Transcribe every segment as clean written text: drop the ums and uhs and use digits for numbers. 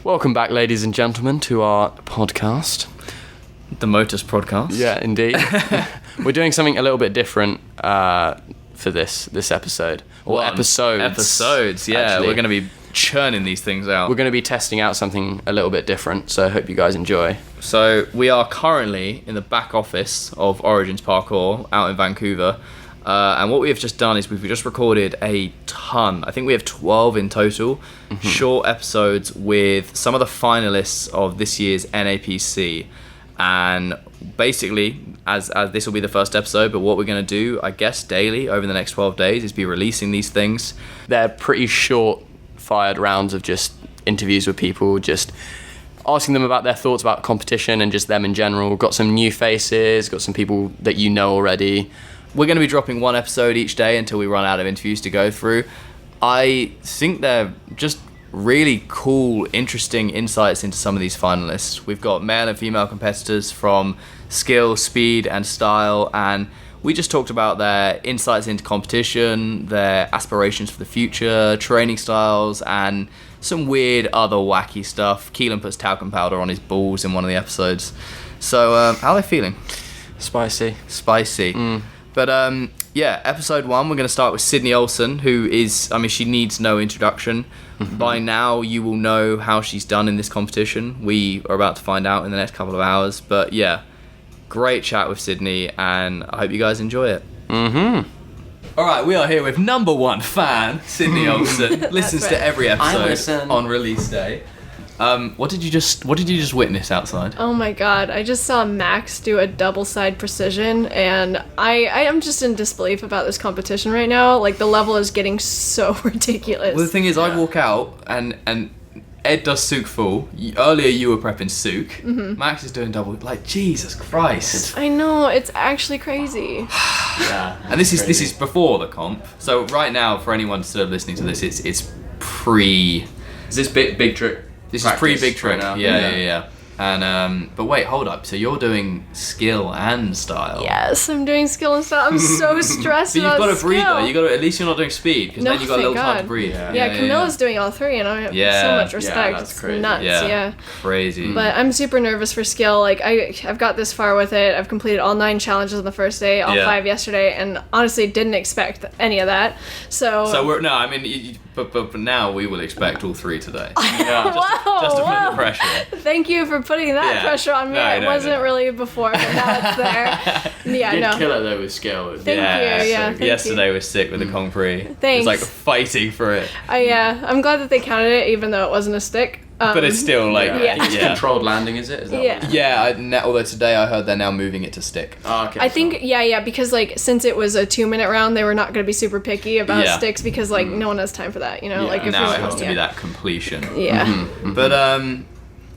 Welcome back, ladies and gentlemen, to our podcast. The Motus Prodcast. Yeah, indeed. We're doing something a little bit different for this episode. Or episodes. Episodes, yeah. Actually. We're going to be churning these things out. We're going to be testing out something a little bit different, so I hope you guys enjoy. So we are currently in the back office of Origins Parkour out in Vancouver. And what we have just done is we've just recorded a ton. I think we have 12 in total, short episodes with some of the finalists of this year's NAPC. And basically, as this will be the first episode, but what we're going to do, I guess, daily over the next 12 days is be releasing these things. They're pretty short-fired rounds of just interviews with people, just asking them about their thoughts about competition and just them in general. Got some new faces, got some people that you know already. We're going to be dropping one episode each day until we run out of interviews to go through. I think they're just really cool, interesting insights into some of these finalists. We've got male and female competitors from skill, speed, and style, and we just talked about their insights into competition, their aspirations for the future, training styles, and some weird other wacky stuff. Keelan puts talcum powder on his balls in one of the episodes. So, how are they feeling? Spicy. But yeah, episode 1, we're going to start with Sydney Olson, who is, she needs no introduction. By now, you will know how she's done in this competition. We are about to find out in the next couple of hours. But yeah, great chat with Sydney, and I hope you guys enjoy it. All right, we are here with number 1 fan, Sydney Olson. Listens to every episode on release day. What did you just witness outside? Oh my god, I just saw Max do a double side precision, and I am just in disbelief about this competition right now. Like, the level is getting so ridiculous. Well, the thing is, I walk out and Ed does Souk full. Earlier you were prepping Souk. Max is doing double. Like, Jesus Christ. I know, it's actually crazy. Yeah. And this is before the comp. So right now, for anyone still listening to this, it's pre. Is this big trick? This is pre-big trick. Right now. Yeah. And but wait, hold up. So you're doing skill and style. Yes, I'm doing skill and style. I'm so stressed But you've about got to breathe skill. though. You got to, at least you're not doing speed, because then you got a thank little time God. to breathe. Yeah, Camilla's doing all 3, and I have so much respect. that's it's crazy. nuts. Yeah. Crazy. But I'm super nervous for skill. Like, I've got this far with it. I've completed all 9 challenges on the first day, all 5 yesterday, and honestly didn't expect any of that. So we're but now we will expect all 3 today. Yeah. Just to put the pressure. Thank you for putting that pressure on me. It wasn't really before, but now it's there. Yeah, You did no. kill it though with skill. Thank you. Yeah, thank Yesterday was sick with the Kong Prix. It was Thanks. like fighting for it. I'm glad that they counted it, even though it wasn't a stick. But it's still like Controlled landing, is it? Is that Yeah. what Yeah, although today I heard they're now moving it to stick. Oh, okay. I think, because, like, since it was a 2-minute round, they were not going to be super picky about sticks, because, like, no one has time for that, you know? Yeah, like, if Now you it has to be that completion. Yeah. But,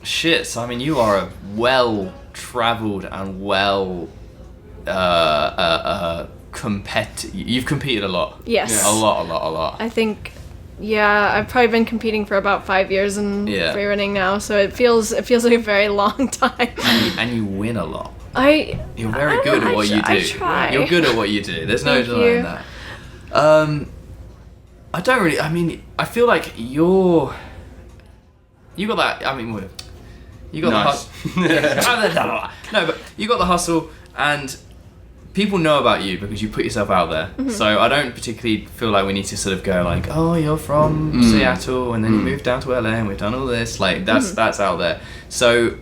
shit, so, you are a well-travelled and you've competed a lot. Yes. A lot. I think, I've probably been competing for about 5 years in freerunning now, so it feels like a very long time. And you win a lot. You're I very good at what you do. I try. You're good at what you do. There's no denying that. I don't really. I feel like you got that. You got the hustle. No, but you got the hustle, and people know about you because you put yourself out there. So I don't particularly feel like we need to sort of go like, oh, you're from Seattle, and then you moved down to LA, and we've done all this. Like that's out there. So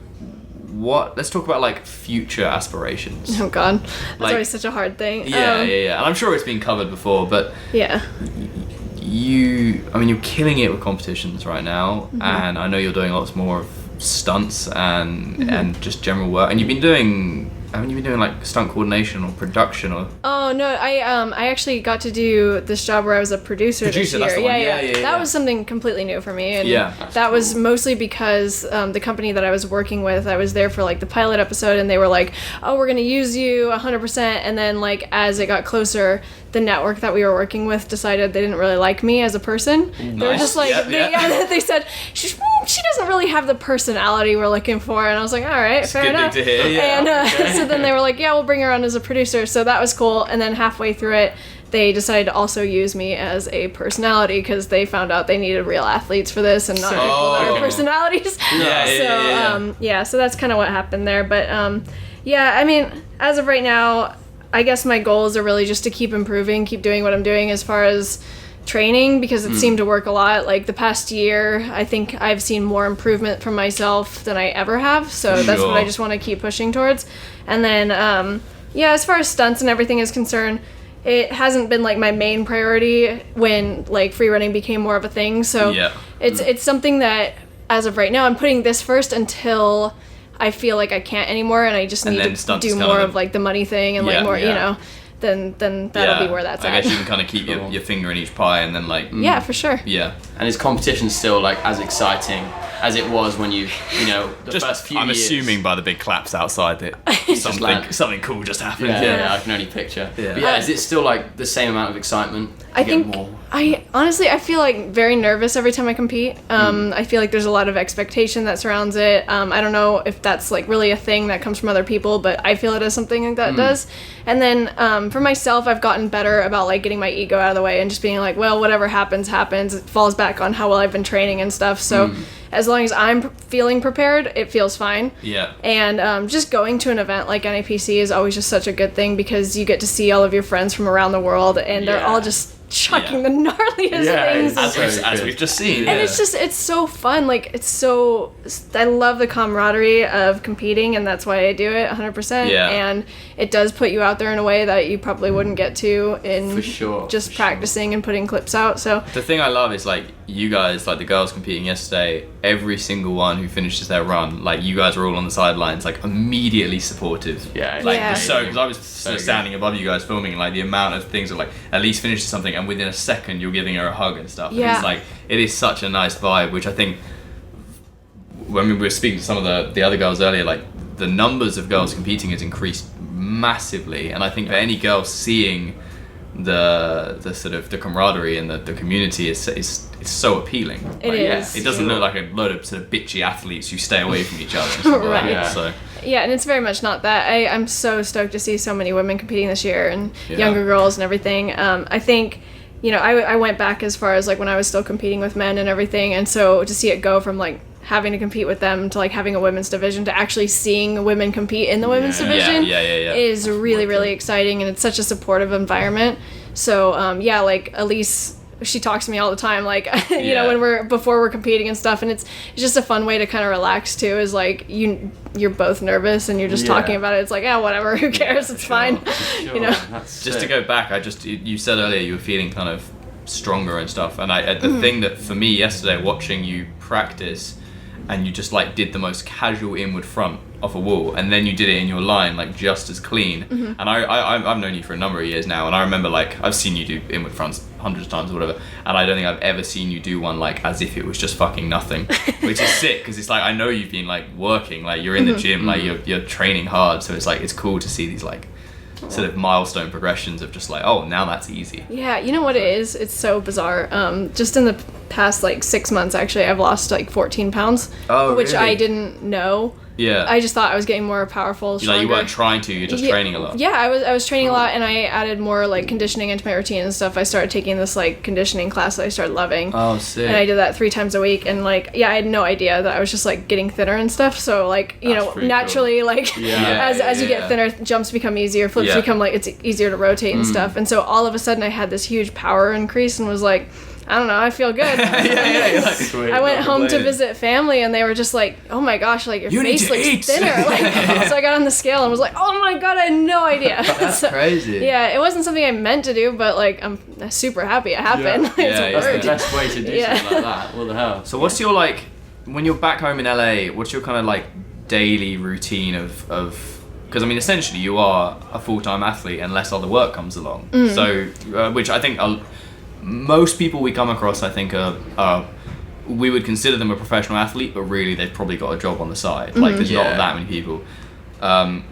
let's talk about like future aspirations. Oh god, that's always such a hard thing. Yeah. And I'm sure it's been covered before, but you're killing it with competitions right now, and I know you're doing lots more of stunts and just general work, and you've been doing like stunt coordination or production or? Oh no, I actually got to do this job where I was a producer this year. That's the one. Yeah. That was something completely new for me, and that was mostly because the company that I was working with, I was there for like the pilot episode, and they were like, "Oh, we're gonna use you 100%," and then like as it got closer, the network that we were working with decided they didn't really like me as a person. Nice. They were just like, they said she doesn't really have the personality we're looking for, and I was like, all right, fair enough. Good thing to hear. And so then they were like, yeah, we'll bring her on as a producer. So that was cool. And then halfway through it, they decided to also use me as a personality because they found out they needed real athletes for this and not people that are personalities. So that's kind of what happened there. But I mean, as of right now, I guess my goals are really just to keep improving, keep doing what I'm doing as far as training, because it seemed to work a lot. Like the past year, I think I've seen more improvement from myself than I ever have. So that's what I just want to keep pushing towards. And then, as far as stunts and everything is concerned, it hasn't been like my main priority when like free running became more of a thing. So it's something that as of right now, I'm putting this first until I feel like I can't anymore, and I just need to do more of like the money thing and like more, you know. Then that'll be where that's at. I guess you can kind of keep your finger in each pie and then like... Yeah, for sure. Yeah. And is competition still like as exciting as it was when you know, the first few I'm years? assuming by the big claps outside that something cool just happened. Yeah, I can only picture. Yeah. But is it still like the same amount of excitement? I think I feel like very nervous every time I compete. I feel like there's a lot of expectation that surrounds it. I don't know if that's like really a thing that comes from other people, but I feel it as something that does. And then for myself, I've gotten better about like getting my ego out of the way and just being like, well, whatever happens. It falls back on how well I've been training and stuff. So as long as I'm feeling prepared, it feels fine. Yeah. And just going to an event like NAPC is always just such a good thing because you get to see all of your friends from around the world, and they're all just chucking the gnarliest things. As we've just seen. And it's so fun. Like, I love the camaraderie of competing, and that's why I do it 100%. Yeah. And it does put you out there in a way that you probably wouldn't get to in just practicing and putting clips out. So the thing I love is like you guys, like the girls competing yesterday, every single one who finishes their run, like you guys were all on the sidelines, like immediately supportive. Because I was standing above you guys filming, and like the amount of things that like at least finishes something, and within a second you're giving her a hug and stuff. Yeah. And it's like, it is such a nice vibe, which I think when we were speaking to some of the other girls earlier, like the numbers of girls competing has increased massively, and I think that any girl seeing the sort of the camaraderie and the community is so appealing. It is. It doesn't look like a load of sort of bitchy athletes who stay away from each other. And stuff like that. So. Yeah, and it's very much not that. I'm so stoked to see so many women competing this year and younger girls and everything. I think, I went back as far as like when I was still competing with men and everything, and so to see it go from like having to compete with them to like having a women's division to actually seeing women compete in the women's division is really, really exciting, and it's such a supportive environment. So like Elise, she talks to me all the time, like when before we're competing and stuff, and it's just a fun way to kind of relax too, is like you're both nervous and you're just talking about it. It's like, whatever, who cares, it's fine. Just to go back, you said earlier you were feeling kind of stronger and stuff, and the thing that for me yesterday, watching you practice, and you just like did the most casual inward front off a wall, and then you did it in your line like just as clean. And I've known you for a number of years now, and I remember like I've seen you do inward fronts hundreds of times or whatever, and I don't think I've ever seen you do one like as if it was just fucking nothing, which is sick, because it's like I know you've been like working, like you're in the gym, like you're training hard, so it's like it's cool to see these like sort of milestone progressions of just like, oh, now that's easy. Yeah, you know what it is? It's so bizarre. Just in the past like 6 months, actually, I've lost like 14 pounds, which I didn't know. Yeah. I just thought I was getting more powerful, stronger. You weren't trying to, you're just training a lot. Yeah, I was training a lot, and I added more like conditioning into my routine and stuff. I started taking this like conditioning class that I started loving. Oh, sick. And I did that 3 times a week, and like, I had no idea that I was just like getting thinner and stuff. So like, naturally, cool. Like as you get thinner, jumps become easier, flips become like, it's easier to rotate and stuff. And so all of a sudden I had this huge power increase and was like, I don't know, I feel good. I went home to visit family, and they were just like, oh my gosh, like your face looks thinner. Like, so I got on the scale and was like, oh my god, I had no idea. That's crazy. Yeah, it wasn't something I meant to do, but like I'm super happy it happened. That's the best way to do something like that. What the hell? So what's your like, when you're back home in LA, what's your kind of like daily routine of because I mean essentially you are a full-time athlete unless other work comes along. So which I think most people we come across, I think, we would consider them a professional athlete, but really they've probably got a job on the side. Like there's not that many people.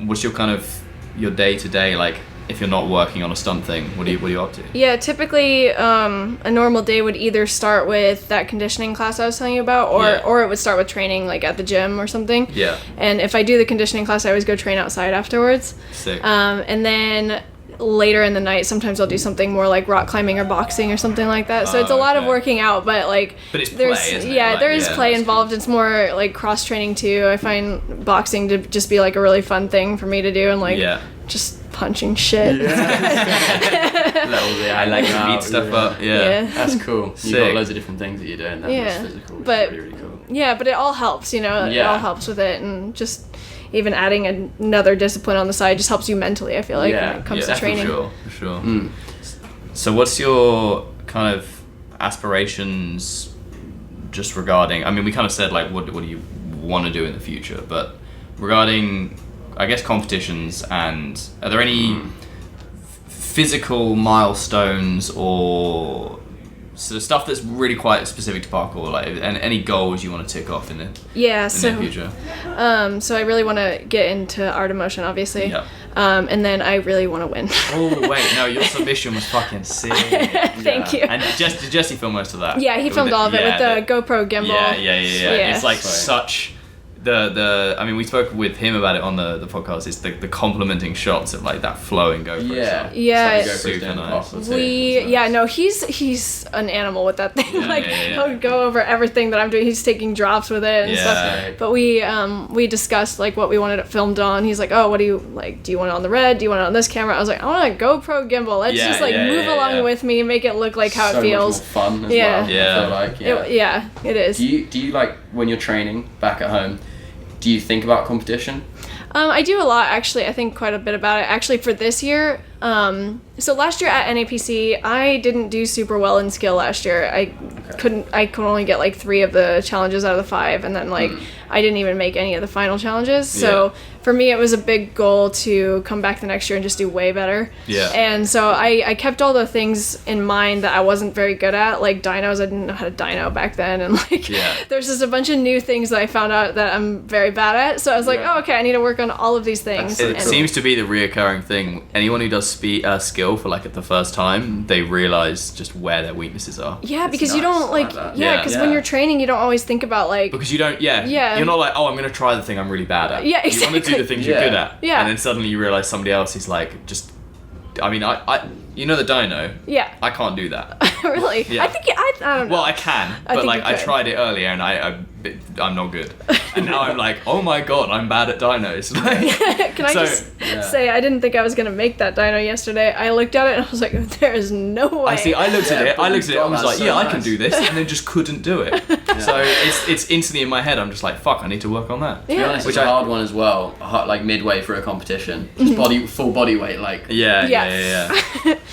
What's your kind of your day to day like? If you're not working on a stunt thing, what are you up to? Yeah, typically a normal day would either start with that conditioning class I was telling you about, or it would start with training like at the gym or something. Yeah. And if I do the conditioning class, I always go train outside afterwards. Sick. And then later in the night, sometimes I'll do something more like rock climbing or boxing or something like that. So it's a lot of working out, but like it's there's play, isn't it? yeah, Like, there is play involved. Cool. It's more like cross training too. I find boxing to just be like a really fun thing for me to do, and like just punching shit. I like to beat stuff up. Yeah. That's cool. You've Sick. got loads of different things that you're doing. That's physical, which but is really, really cool. Yeah, but it all helps, it all helps with it, and just even adding another discipline on the side just helps you mentally, I feel like, when it comes to training. For sure. So what's your kind of aspirations just regarding, I mean, we kind of said like what do you want to do in the future, but regarding, I guess, competitions, and are there any physical milestones or sort of stuff that's really quite specific to parkour, like, and any goals you want to tick off in the near future? So I really want to get into art of motion, obviously. Yeah. And then I really want to win. Oh wait, no, your submission was fucking sick. Thank you. And did Jesse film most of that? Yeah, he filmed all of it with the GoPro gimbal. Yeah. It's like such I mean, we spoke with him about it on the podcast. It's the complementing shots of like that flowing GoPro. Yeah. It's super nice. He's an animal with that thing. He'll go over everything that I'm doing. He's taking drops with it and stuff. But we discussed like what we wanted it filmed on. He's like, oh, what do you like? Do you want it on the Red? Do you want it on this camera? I was like, I want a GoPro gimbal. Let's just like move along with me, make it look like how it feels. Much more fun as well. I feel like, it is. Do you like, when you're training back at home, do you think about competition? I do a lot, actually. I think quite a bit about it. Actually, for this year, so last year at NAPC, I didn't do super well in skill last year. I could only get like 3 of the challenges out of the 5, and then like I didn't even make any of the final challenges. So for me, it was a big goal to come back the next year and just do way better. Yeah. And so I kept all the things in mind that I wasn't very good at, like dynos. I didn't know how to dyno back then, and like there's just a bunch of new things that I found out that I'm very bad at. So I was like, oh, okay, I need to work on all of these things. It seems to be the reoccurring thing. Anyone who does skill for like at the first time, they realize just where their weaknesses are. Yeah, because you don't like because when you're training, you don't always think about like, because you don't you're not like, oh, I'm gonna try the thing I'm really bad at. Yeah, exactly. You want to do the things you're good at. Yeah. And then suddenly you realize somebody else is like, just, I mean, I you know the dyno? Yeah. I can't do that. Really? Yeah. I think I don't know. Well, I can, but like I tried it earlier and I'm not good. And now I'm like, oh my god, I'm bad at dynos. Like, Can I just say, I didn't think I was gonna make that dyno yesterday. I looked at it and I was like, there is no way. I looked at it and was like, I can do this, and then just couldn't do it. So it's instantly in my head. I'm just like, fuck, I need to work on that. To be honest, it's a hard one as well. Like midway through a competition, just full body weight, like.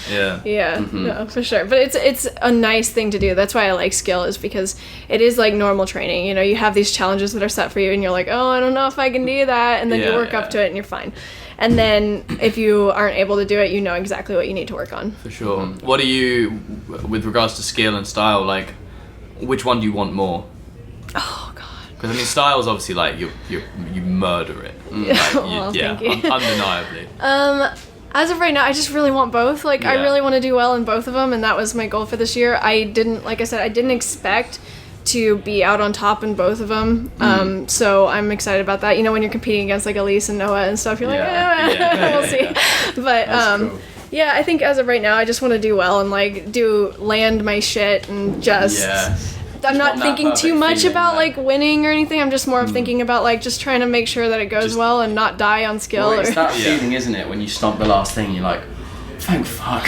No, for sure. But it's a nice thing to do. That's why I like skill, is because it is like normal training. You know, you have these challenges that are set for you, and you're like, oh, I don't know if I can do that, and then you work up to it, and you're fine. And then if you aren't able to do it, you know exactly what you need to work on. For sure. What do you, with regards to skill and style, like, which one do you want more? Oh god. Because I mean, style's obviously like you murder it. Thank you. Undeniably. As of right now, I just really want both. Like, I really want to do well in both of them, and that was my goal for this year. I didn't expect to be out on top in both of them. So I'm excited about that. You know, when you're competing against like Elise and Noah and stuff, you're like, we'll see. But cool. Yeah, I think as of right now, I just want to do well and like land my shit and just. I'm not thinking too much about like winning or anything. I'm just more of thinking about like just trying to make sure that it goes well and not die on skill. Well, it's that feeling, isn't it? When you stomp the last thing, you're like, thank fuck.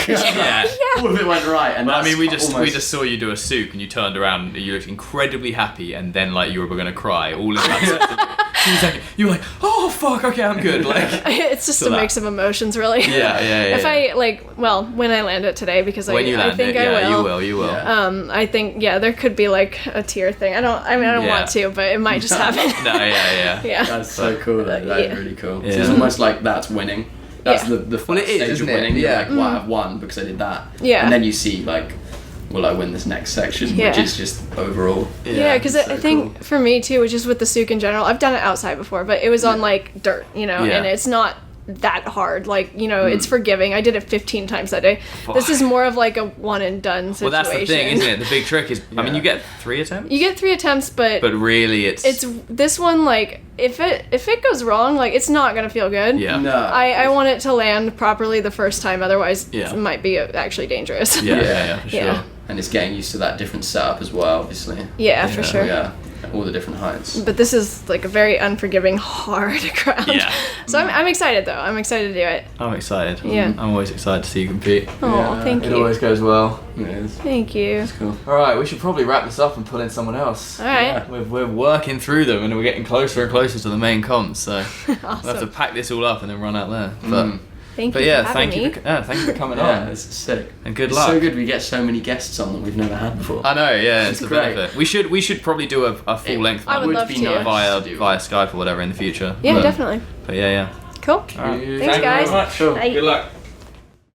All of it went right. And I mean, we just saw you do a souk and you turned around and you looked incredibly happy, and then like you were gonna cry all in that. You were like, oh fuck, okay, I'm good. Like, it's just a mix of emotions, really. If I when I land it today, because I think I will. You will. I think there could be like a tear thing. I don't want to, but it might just happen. That's so cool. That is really cool. So it's almost like that's winning. That's the first stage of winning. You're like, wow, I've won because I did that. And then you see like, will I win this next section, which is just overall. Because I think for me too, which is with the souk in general, I've done it outside before, but it was on like dirt, you know, and it's not that hard. Like, you know, it's forgiving. I did it 15 times that day. This is more of like a one and done situation. Well, that's the thing, isn't it? The big trick is, I mean, you get 3 attempts? You get 3 attempts, but really it's this one, like, if it goes wrong, like, it's not gonna feel good. Yeah. No. I want it to land properly the first time, otherwise it might be actually dangerous. Yeah, for sure. Yeah. And it's getting used to that different setup as well, obviously. Yeah, for sure. Yeah, all the different heights. But this is like a very unforgiving, hard ground. Yeah. So I'm excited though. I'm excited to do it. I'm excited. Yeah. I'm always excited to see you compete. Oh, thank you. It always goes well. It is. Thank you. It's cool. All right, we should probably wrap this up and pull in someone else. All right. We're working through them and we're getting closer and closer to the main comps, so Awesome. we'll have to pack this all up and then run out there. But Thank But you yeah, for having me. thank you for coming Yeah, on. it's sick. And good It's luck. so good we get so many guests on that we've never had before. I know, yeah, it's the great. benefit. We should probably do a full length I one would love be to. nice via to do. via Skype or whatever in the future. Yeah, but, definitely. But yeah. Cool. All right. Thanks, guys. Thank you very much. Bye. Good luck.